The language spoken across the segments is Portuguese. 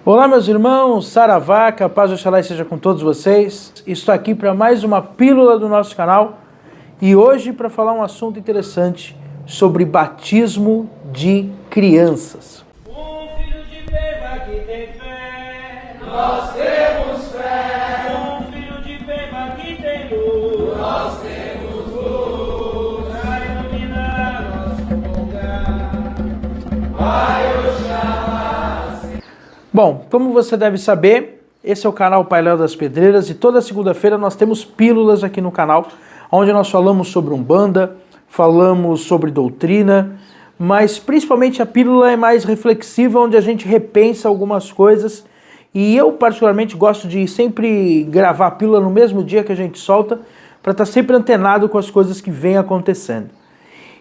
Olá, meus irmãos, Saravá, que a paz do Oxalá seja com todos vocês. Estou aqui para mais uma pílula do nosso canal e hoje para falar um assunto interessante sobre batismo de crianças. Um filho de beba que tem fé, nós temos fé. Um filho de beba que tem luz, nós temos luz. Para iluminar nosso lugar, Pai Oxalá. Bom, como você deve saber, esse é o canal Pai Léo das Pedreiras e toda segunda-feira nós temos pílulas aqui no canal, onde nós falamos sobre Umbanda, falamos sobre doutrina, mas principalmente a pílula é mais reflexiva, onde a gente repensa algumas coisas e eu particularmente gosto de sempre gravar a pílula no mesmo dia que a gente solta, para estar sempre antenado com as coisas que vêm acontecendo.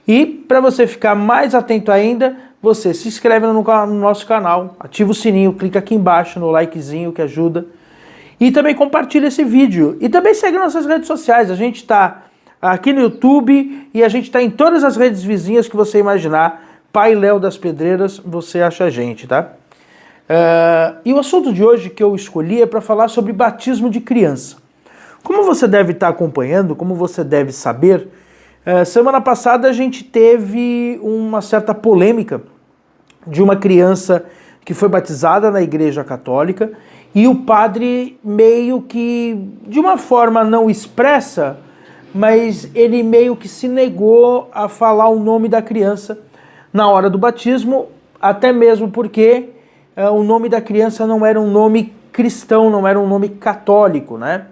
E para você ficar mais atento ainda, você se inscreve no nosso canal, ativa o sininho, clica aqui embaixo no likezinho que ajuda. E também compartilha esse vídeo. E também segue nossas redes sociais. A gente está aqui no YouTube e a gente está em todas as redes vizinhas que você imaginar. Pai Léo das Pedreiras, você acha a gente, tá? E o assunto de hoje que eu escolhi é para falar sobre batismo de criança. Como você deve estar acompanhando, como você deve saber, semana passada a gente teve uma certa polêmica de uma criança que foi batizada na Igreja Católica e o padre meio que, de uma forma não expressa, mas ele meio que se negou a falar o nome da criança na hora do batismo, até mesmo porque o nome da criança não era um nome cristão, não era um nome católico, né?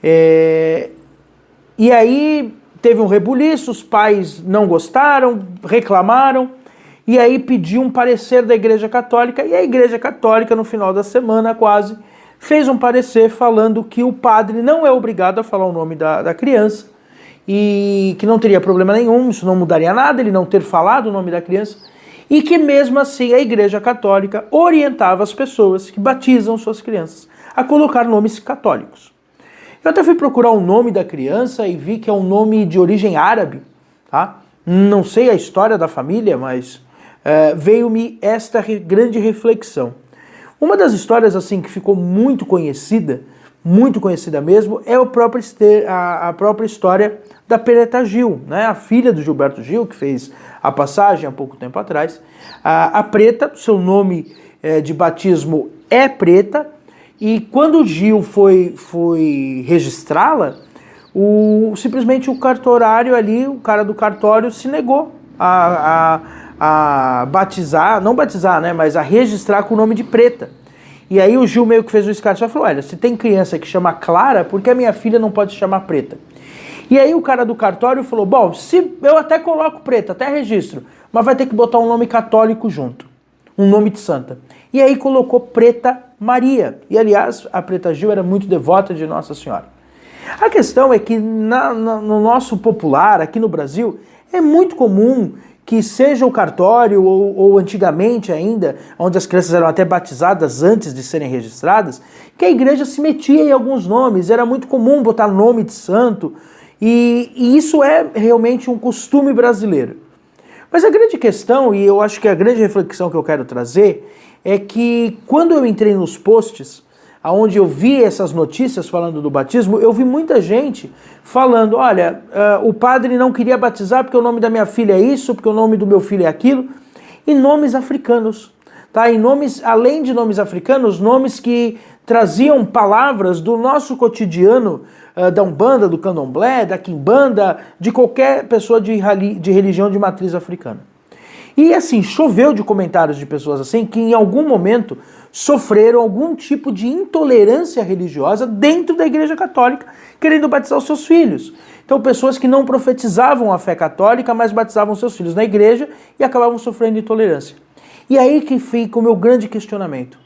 E aí teve um rebuliço, os pais não gostaram, reclamaram, e aí pediu um parecer da Igreja Católica, e a Igreja Católica, no final da semana quase, fez um parecer falando que o padre não é obrigado a falar o nome da criança, e que não teria problema nenhum, isso não mudaria nada, ele não ter falado o nome da criança, e que mesmo assim a Igreja Católica orientava as pessoas que batizam suas crianças a colocar nomes católicos. Eu até fui procurar o nome da criança e vi que é um nome de origem árabe, tá? Não sei a história da família, mas veio-me esta grande reflexão. Uma das histórias assim que ficou muito conhecida mesmo, é a própria história da Preta Gil, né? A filha do Gilberto Gil, que fez a passagem há pouco tempo atrás. A Preta, seu nome de batismo é Preta, e quando o Gil foi registrá-la, simplesmente o cartorário ali, o cara do cartório, se negou a batizar, não batizar, né, mas a registrar com o nome de Preta. E aí o Gil meio que fez o escárnio e falou, olha, se tem criança que chama Clara, por que a minha filha não pode se chamar Preta? E aí o cara do cartório falou, bom, se eu até coloco Preta, até registro, mas vai ter que botar um nome católico junto, um nome de santa. E aí colocou Preta Maria. E aliás, a Preta Gil era muito devota de Nossa Senhora. A questão é que no nosso popular, aqui no Brasil, é muito comum que seja o cartório ou antigamente ainda, onde as crianças eram até batizadas antes de serem registradas, que a igreja se metia em alguns nomes, era muito comum botar nome de santo, e isso é realmente um costume brasileiro. Mas a grande questão, e eu acho que a grande reflexão que eu quero trazer, é que quando eu entrei nos posts, onde eu vi essas notícias falando do batismo, eu vi muita gente falando, olha, o padre não queria batizar porque o nome da minha filha é isso, porque o nome do meu filho é aquilo, e nomes africanos, tá? E nomes, além de nomes africanos, nomes que traziam palavras do nosso cotidiano, da Umbanda, do Candomblé, da Quimbanda, de qualquer pessoa de religião de matriz africana. E assim, choveu de comentários de pessoas assim que em algum momento sofreram algum tipo de intolerância religiosa dentro da Igreja Católica, querendo batizar os seus filhos. Então pessoas que não profetizavam a fé católica, mas batizavam seus filhos na igreja e acabavam sofrendo intolerância. E aí que fica o meu grande questionamento.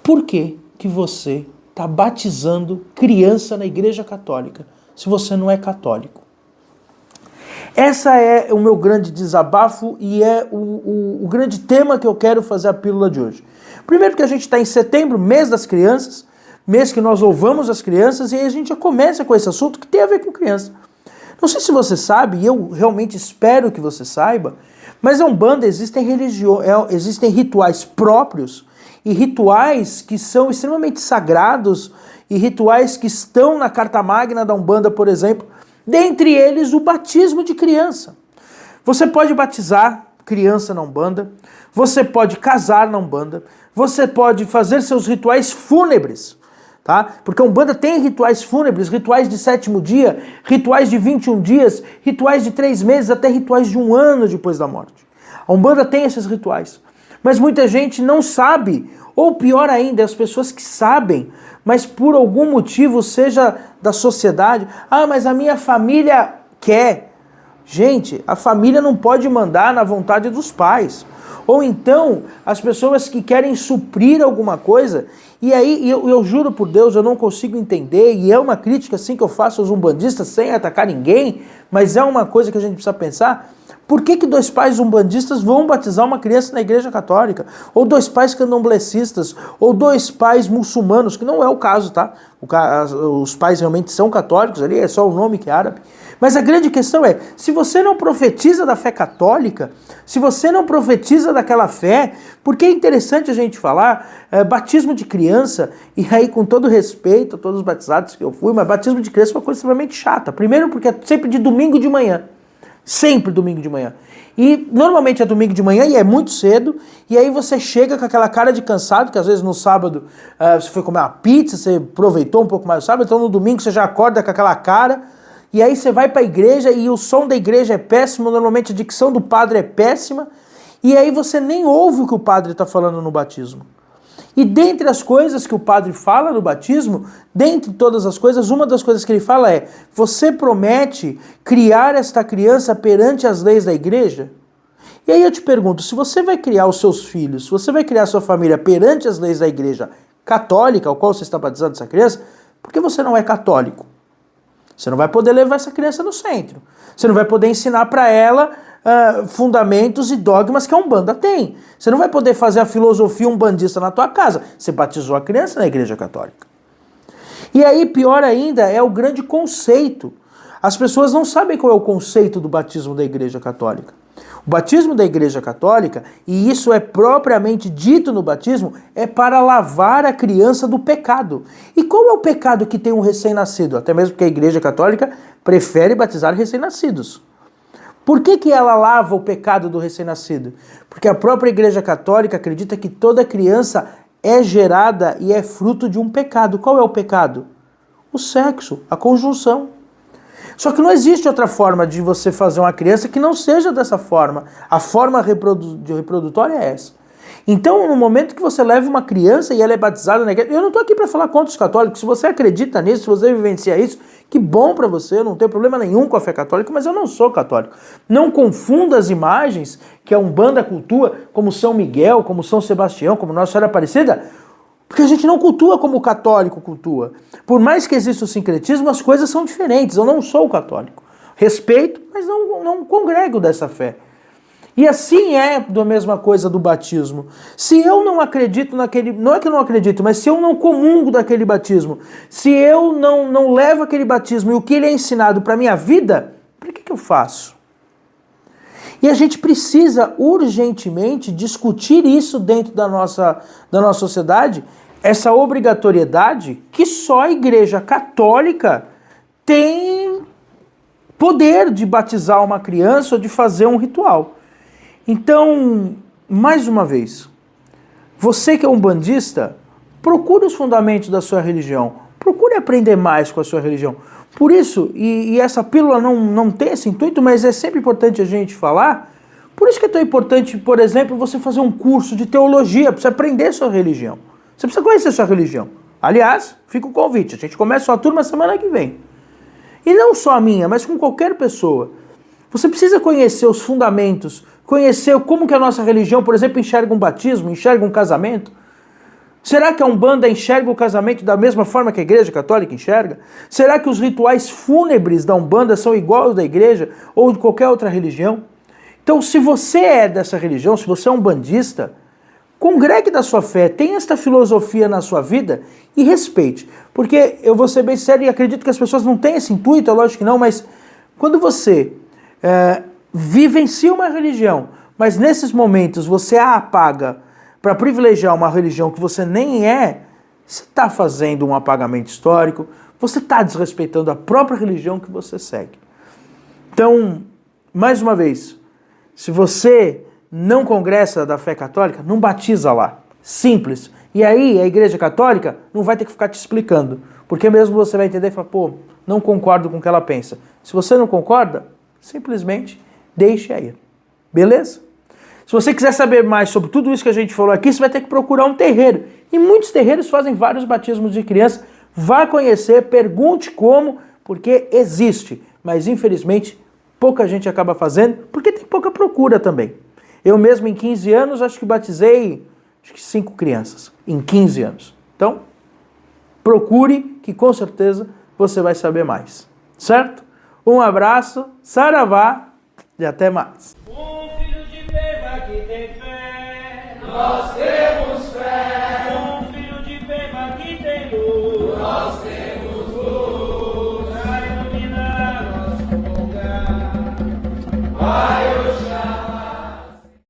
Por que você está batizando criança na Igreja Católica se você não é católico? Essa é o meu grande desabafo e é o grande tema que eu quero fazer a pílula de hoje. Primeiro que a gente está em setembro, mês das crianças, mês que nós louvamos as crianças, e aí a gente já começa com esse assunto que tem a ver com criança. Não sei se você sabe, e eu realmente espero que você saiba, Mas a Umbanda existem rituais próprios e rituais que são extremamente sagrados e rituais que estão na Carta Magna da Umbanda, por exemplo, dentre eles o batismo de criança. Você pode batizar criança na Umbanda, você pode casar na Umbanda, você pode fazer seus rituais fúnebres, tá? Porque a Umbanda tem rituais fúnebres, rituais de 7º dia, rituais de 21 dias, rituais de 3 meses, até rituais de 1 ano depois da morte. A Umbanda tem esses rituais. Mas muita gente não sabe, ou pior ainda, as pessoas que sabem, mas por algum motivo, seja da sociedade, mas a minha família quer. Gente, a família não pode mandar na vontade dos pais. Ou então, as pessoas que querem suprir alguma coisa, e aí eu juro por Deus, eu não consigo entender, e é uma crítica assim que eu faço aos umbandistas, sem atacar ninguém, mas é uma coisa que a gente precisa pensar. Por que 2 pais umbandistas vão batizar uma criança na igreja católica? Ou 2 pais candomblecistas? Ou 2 pais muçulmanos? Que não é o caso, tá? Os pais realmente são católicos, ali é só o nome que é árabe. Mas a grande questão é, se você não profetiza da fé católica, se você não profetiza daquela fé, porque é interessante a gente falar, batismo de criança, e aí com todo respeito a todos os batizados que eu fui, mas batismo de criança é uma coisa extremamente chata. Primeiro porque é sempre de domingo de manhã. Sempre domingo de manhã. E normalmente é domingo de manhã e é muito cedo, e aí você chega com aquela cara de cansado, que às vezes no sábado você foi comer uma pizza, você aproveitou um pouco mais o sábado, então no domingo você já acorda com aquela cara, e aí você vai para a igreja e o som da igreja é péssimo, normalmente a dicção do padre é péssima, e aí você nem ouve o que o padre está falando no batismo. E dentre as coisas que o padre fala no batismo, dentre todas as coisas, uma das coisas que ele fala é: você promete criar esta criança perante as leis da igreja? E aí eu te pergunto, se você vai criar os seus filhos, se você vai criar a sua família perante as leis da igreja católica, ao qual você está batizando essa criança, por que você não é católico? Você não vai poder levar essa criança no centro. Você não vai poder ensinar para ela fundamentos e dogmas que a Umbanda tem. Você não vai poder fazer a filosofia umbandista na tua casa. Você batizou a criança na igreja católica. E aí, pior ainda, é o grande conceito. As pessoas não sabem qual é o conceito do batismo da igreja católica. O batismo da igreja católica, e isso é propriamente dito no batismo, é para lavar a criança do pecado. E qual é o pecado que tem um recém-nascido? Até mesmo porque a igreja católica prefere batizar recém-nascidos. Por que ela lava o pecado do recém-nascido? Porque a própria igreja católica acredita que toda criança é gerada e é fruto de um pecado. Qual é o pecado? O sexo, a conjunção. Só que não existe outra forma de você fazer uma criança que não seja dessa forma. A forma reprodutória é essa. Então, no momento que você leva uma criança e ela é batizada na igreja, eu não estou aqui para falar contra os católicos. Se você acredita nisso, se você vivencia isso, que bom para você, eu não tenho problema nenhum com a fé católica, mas eu não sou católico. Não confunda as imagens que a Umbanda cultua, como São Miguel, como São Sebastião, como Nossa Senhora Aparecida, porque a gente não cultua como o católico cultua. Por mais que exista o sincretismo, as coisas são diferentes. Eu não sou católico. Respeito, mas não congrego dessa fé. E assim é da mesma coisa do batismo. Se eu não acredito naquele... Não é que eu não acredito, mas se eu não comungo daquele batismo, se eu não levo aquele batismo e o que ele é ensinado para a minha vida, para que eu faço? E a gente precisa urgentemente discutir isso dentro da nossa sociedade, essa obrigatoriedade que só a Igreja Católica tem poder de batizar uma criança ou de fazer um ritual. Então, mais uma vez, você que é umbandista, procure os fundamentos da sua religião, procure aprender mais com a sua religião. Por isso, e essa pílula não tem esse intuito, mas é sempre importante a gente falar, por isso que é tão importante, por exemplo, você fazer um curso de teologia, para você aprender a sua religião. Você precisa conhecer a sua religião. Aliás, fica o convite, a gente começa a turma semana que vem. E não só a minha, mas com qualquer pessoa. Você precisa conhecer os fundamentos, conhecer como que a nossa religião, por exemplo, enxerga um batismo, enxerga um casamento. Será que a Umbanda enxerga o casamento da mesma forma que a Igreja Católica enxerga? Será que os rituais fúnebres da Umbanda são iguais aos da Igreja ou de qualquer outra religião? Então, se você é dessa religião, se você é umbandista, congregue da sua fé, tenha esta filosofia na sua vida e respeite. Porque eu vou ser bem sério e acredito que as pessoas não têm esse intuito, é lógico que não, mas quando você vivencia uma religião, mas nesses momentos você a apaga para privilegiar uma religião que você nem é, você está fazendo um apagamento histórico, você está desrespeitando a própria religião que você segue. Então, mais uma vez, se você não congressa da fé católica, não batiza lá. Simples. E aí a Igreja Católica não vai ter que ficar te explicando, porque mesmo você vai entender e falar, pô, não concordo com o que ela pensa. Se você não concorda, simplesmente deixe aí. Beleza? Se você quiser saber mais sobre tudo isso que a gente falou aqui, você vai ter que procurar um terreiro. E muitos terreiros fazem vários batismos de criança. Vá conhecer, pergunte como, porque existe. Mas infelizmente pouca gente acaba fazendo, porque tem pouca procura também. Eu mesmo em 15 anos acho que batizei 5 crianças. Em 15 anos. Então, procure que com certeza você vai saber mais. Certo? Um abraço, saravá e até mais. Filho de Beba que tem fé. Nós temos fé. Filho de Beba que tem luz. Nós temos luz. Pra iluminar nosso lugar. Vai